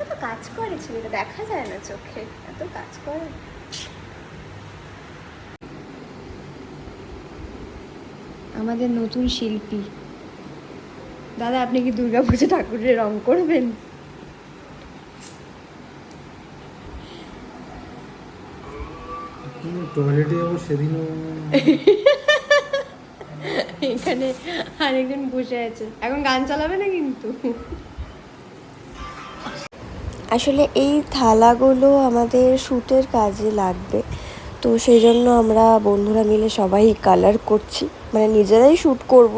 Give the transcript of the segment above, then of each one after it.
এত কাজ করে ছেলেটা, দেখা যায় না চোখে, এত কাজ করে। আমাদের নতুন শিল্পী দাদা, আপনি কি দুর্গাপুজো ঠাকুরের রং করবেন? টয়লেটে যাবো সেদিনও। এখানে আরেকজন বসে আছে, এখন গান চালাবে না কিন্তু। আসলে এই থালাগুলো আমাদের শ্যুটের কাজে লাগবে, তো সেই জন্য আমরা বন্ধুরা মিলে সবাই কালার করছি, মানে নিজেরাই শ্যুট করব,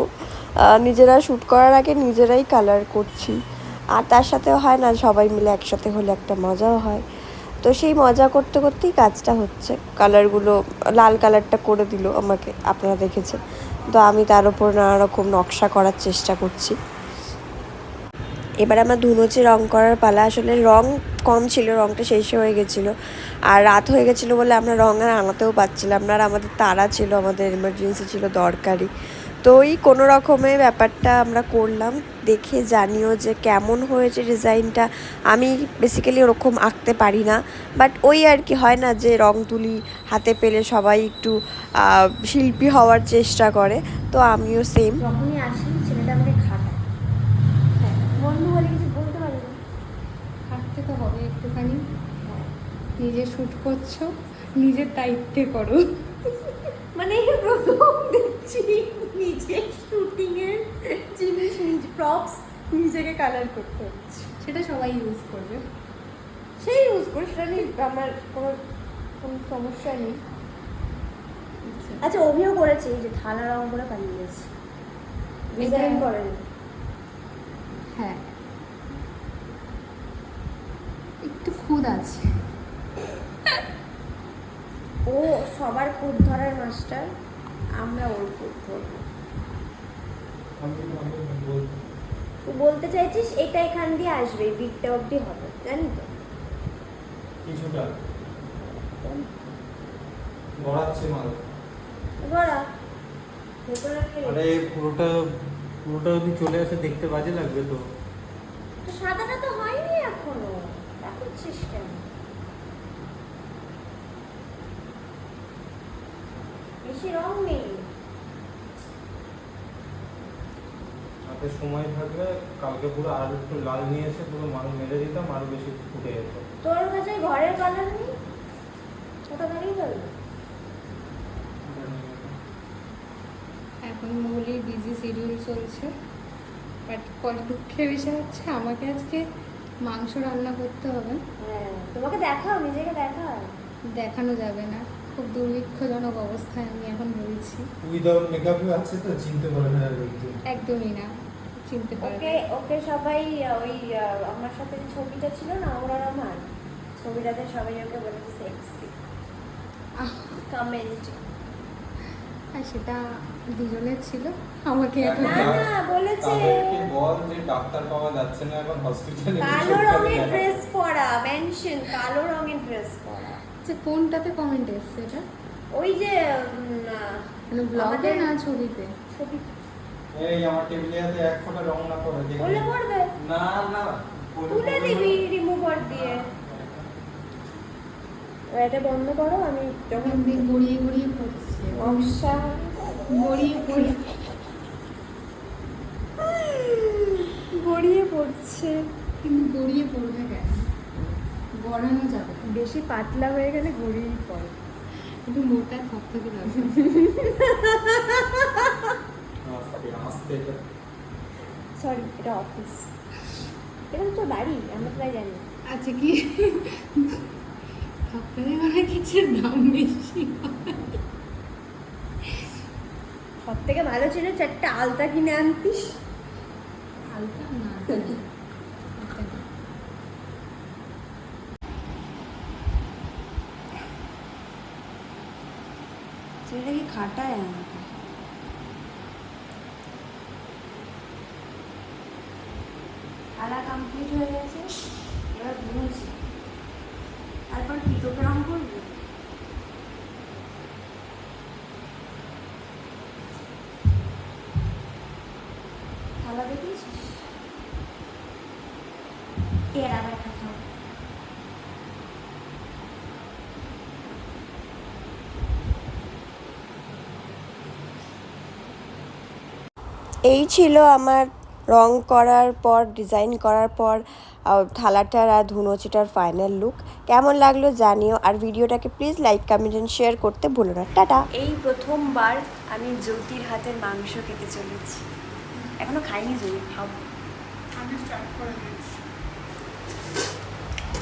নিজেরা শ্যুট করার আগে নিজেরাই কালার করছি। আর তার সাথে হয় না, সবাই মিলে একসাথে হলে একটা মজাও হয়, তো সেই মজা করতে করতেই কাজটা হচ্ছে। কালারগুলো লাল কালারটা করে দিল আমাকে, আপনারা দেখেছেন, তো আমি তার উপর নানা রকম নকশা করার চেষ্টা করছি। এবার আমার ধুনুচি রং করার পালা। আসলে রং কম ছিল, রংটা শেষ হয়ে গেছিলো, আর রাত হয়ে গেছিলো বলে আমরা রং আর আনাতেও পারছিলাম না, আর আমাদের তাড়া ছিল, আমাদের এমার্জেন্সি ছিল দরকারি। তো ওই কোনো রকমে ব্যাপারটা আমরা করলাম। দেখে জানিও যে কেমন হয়েছে ডিজাইনটা। আমি বেসিক্যালি ওরকম আঁকতে পারি না, বাট ওই আর কি হয় না যে রং তুলি হাতে পেলে সবাই একটু শিল্পী হওয়ার চেষ্টা করে, তো আমিও সেম। যখনই আসি ছেলেটা আমাকে খাটায়, হ্যাঁ বন্ধু বলে কিছু বলতে পারি না, হাঁটতে তো হবে একটুখানি। নিজে শ্যুট করছো, নিজের দায়িত্বে করো। মানে প্রথম দেখছি নিজে শুটিংয়ের জিনিস, নিজে প্রপস নিজেকে কালার করতে হচ্ছে। সেটা সবাই ইউজ করবে, সেই ইউজ করি, সেটা নিয়ে আমার কোনো কোনো সমস্যা নেই। আচ্ছা, অভিও করেছে, এই যে থালা রং করে পালিয়ে গেছে, ডিজাইন করেনি। হ্যাঁ একটু খুদ আছে। ও সবার খুদ ধরার মাস্টার, আমরা ওর খুদ ধরবো। তুই বলতে চাইছিস এটা এখান দিয়ে আসবে, এই দিকটা অবধি হবে, জানি তো কিছুটা গড়াচ্ছে মাল। গড়া ভেতরে আরে পুরোটা পুরোটা যদি চলে আসে দেখতে বাজে লাগবে তো। তো সাদাটা তো হয়নি এখনো, দেখাচ্ছিস কেন? বেশি রং নেই। হাতে সময় থাকলে কালকে পুরো আর একটু লাল নিয়ে এসে পুরো মাল মেরে দিতাম, আরো বেশি ফুটে যেত। তোর কাছে ঘরের কালার নেই, ওটা দাঁড়িয়ে যাবে। এখন মৌলির বিজি শিডিউল চলছে, বাট দুঃখের বিষয় হচ্ছে আমাকে আজকে মাংস রান্না করতে হবে। হ্যাঁ, তোমাকে দেখাও, নিজেকে দেখাও। দেখানো যাবে না, খুব দুর্ভিক্ষজনক অবস্থায় আমি এখন রয়েছি। উইদাউট মেকআপে আছে তো চিনতে পারে না আর একদমই না, চিনতে পারবে ওকে ওকে সবাই ওই আমার সাথে যে ছবিটা ছিল না, ওরা আমার ছবিটাতে সবাই ওকে বলেছে সেক্সি কমেন্ট। আর সেটা দুজনের ছিল, আমাকে এখন না না বলেছে তাদেরকে বল যে ডাক্তার পাওয়া যাচ্ছে না এখন হসপিটালে, কালো রঙের ড্রেস পরা, মেনশন কালো রঙের ড্রেস পরা। যে কোনটাতে কমেন্ট এসছে এটা, ওই যে মানে ব্লগে না ছবিতে? ছবি এই আমার টেবিলে হাতে এক ফোঁটা রং না পড়ে দেখি। বলে পড়বে, না না তুলে দিবি রিমুভার দিয়ে। এটা বন্ধ করো, আমি যখন দিন গড়িয়ে গড়িয়ে পড়ছে, নকশা গড়িয়ে গড়িয়ে গড়িয়ে পড়ছে। কিন্তু গড়িয়ে পড়বে কেন, গড়ানো যাবে না। বেশি পাতলা হয়ে গেলে গড়িয়েই পড়ে। একটু মোটা থকথকে লাগবে। আস্তে আস্তে সরি, এটা অফিস, এটা তো বাড়ি, আমরা প্রায় জানি। আচ্ছা কি থকথকে করা কিছুর দাম বেশি? সব থেকে ভালো ছিল 4টা আলতা কিনে আনতিস। হালকা না, ছেলেটা কি খাটায় আমাকে। খেলা কমপ্লিট হয়ে গেছে, এবার ঘুমোচ্ছি। তারপর কি তোকে রং করবো? খেলা দেখিয়েছিস? এর আবার কথা এই ছিল আমার রং করার পর ডিজাইন করার পর থালাটার আর ধুনোচিটার ফাইনাল লুক। কেমন লাগলো জানিও, আর ভিডিওটাকে please like comment and share করতে ভুলো না। টাটা। এই প্রথমবার আমি জ্যোতির হাতের মাংস খেতে চলেছি, এখনো খাইনি জ্যোতি, খাবো। আমি স্টার্ট করে দিয়েছি।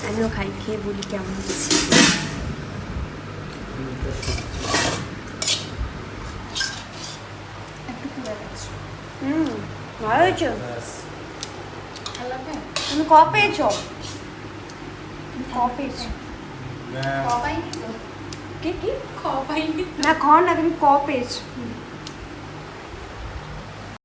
আমিও খাই, খেয়ে বলি কেমন হয়েছে। একটু পুড়ে গেছে। ভালো হয়েছে। ভালো লাগে? তুমি ক পেয়েছো? ক পাইনি তো। কি ক পাইনি তো। না খ না, তুমি ক পেয়েছো?